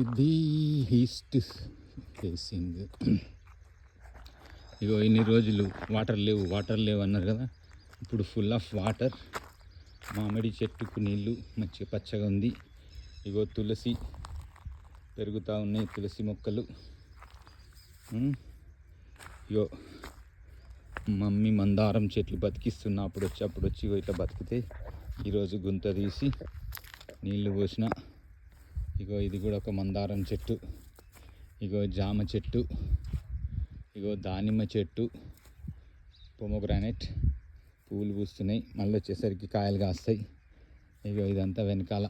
ఇది east facing. ఇగో ఇన్ని రోజులు వాటర్ లేవు అన్నారు కదా, ఇప్పుడు ఫుల్ ఆఫ్ వాటర్. మామిడి చెట్టుకు నీళ్ళు మంచిగా పచ్చగా ఉంది. ఇగో తులసి పెరుగుతూ ఉన్నాయి, తులసి మొక్కలు. ఇగో మమ్మీ మందారం చెట్లు బతికిస్తున్నా, అప్పుడు వచ్చి ఇట్లా బతికితే ఈరోజు గుంత తీసి నీళ్ళు పోసిన. ఇగో ఇది కూడా ఒక మందారం చెట్టు. ఇగో జామ చెట్టు, ఇగో దానిమ్మ చెట్టు, పొమోగ్రానైట్ పూలు పూస్తున్నాయి, మళ్ళీ వచ్చేసరికి కాయలు కాస్తాయి. ఇగో ఇదంతా వెనకాల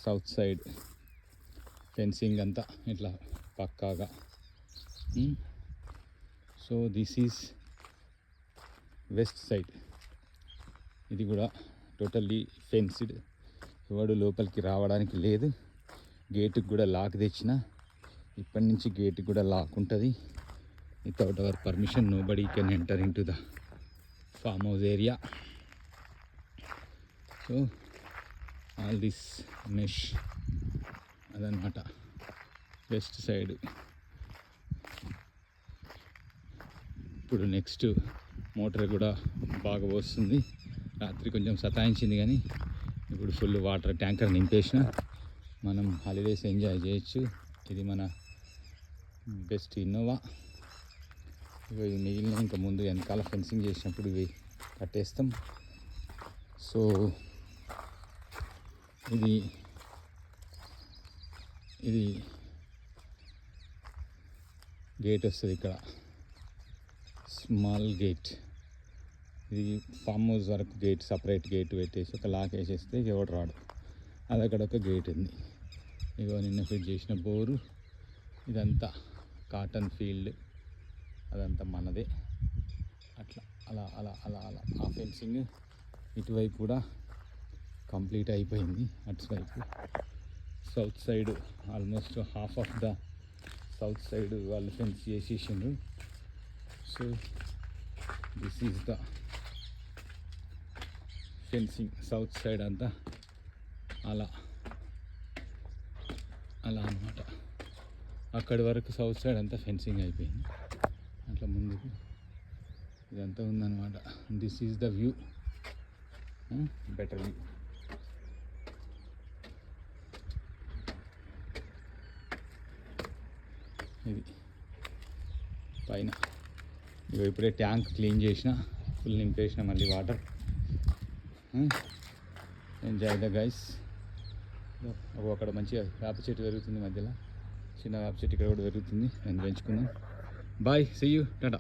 సౌత్ సైడ్ ఫెన్సింగ్ అంతా ఇట్లా పక్కాగా. So this is west side. ఇది కూడా టోటల్లీ ఫెన్స్డ్, ఎవడు లోపలికి రావడానికి లేదు. గేటుకి కూడా లాక్ తెచ్చిన, ఇప్పటి నుంచి గేటుకి కూడా లాక్ ఉంటుంది. Without hour permission nobody can enter in to the farm house area. So all this mesh అదనమాట వెస్ట్ సైడ్. ఇప్పుడు నెక్స్ట్ మోటార్ కూడా బాగా వస్తుంది. రాత్రి కొంచెం సతాయించింది కానీ ఇప్పుడు ఫుల్ వాటర్ ట్యాంకర్ నింపేసిన, మనం హాలిడేస్ ఎంజాయ్ చేయొచ్చు. ఇది మన బెస్ట్ ఇన్నోవా. ఇవి మిగిలిన ఇంకా ముందు వెనకాల ఫెన్సింగ్ చేసినప్పుడు ఇవి కట్టేస్తాం. సో ఇది గేట్ వస్తుంది ఇక్కడ, స్మాల్ గేట్. ఇది ఫామ్ హౌస్ వరకు గేట్, సపరేట్ గేట్ పెట్టేసి ఒక లాక్ వేసేస్తే ఎవడు రాడు. అది అక్కడ ఒక గేట్ ఉంది. ఇగో నిన్న ఫిట్ చేసిన బోరు. ఇదంతా కాటన్ ఫీల్డ్, అదంతా మనదే. అట్లా అలా అలా అలా అలా ఆ ఫెన్సింగ్ ఇటువైపు కూడా కంప్లీట్ అయిపోయింది. అటువైపు south side almost half of the south side వాళ్ళు ఫెన్స్ చేసేసిండ్రు. So this is the fencing south side అంతా అలా అలా అన్నమాట. అక్కడి వరకు సౌత్ సైడ్ అంతా ఫెన్సింగ్ అయిపోయింది. అట్లా ముందుకు ఇదంతా ఉందన్నమాట. This is the view, better view. ఇది పైన ఇప్పుడే ట్యాంక్ క్లీన్ చేసిన, ఫుల్ నింపేసిన మళ్ళీ వాటర్. Enjoy the guys. అక్కడ మంచిగా వేప చెట్టు పెరుగుతుంది, మధ్యలో చిన్న వేప చెట్టు ఇక్కడ కూడా పెరుగుతుంది. నేను పెంచుకున్నాను. Bye, see you, Tata.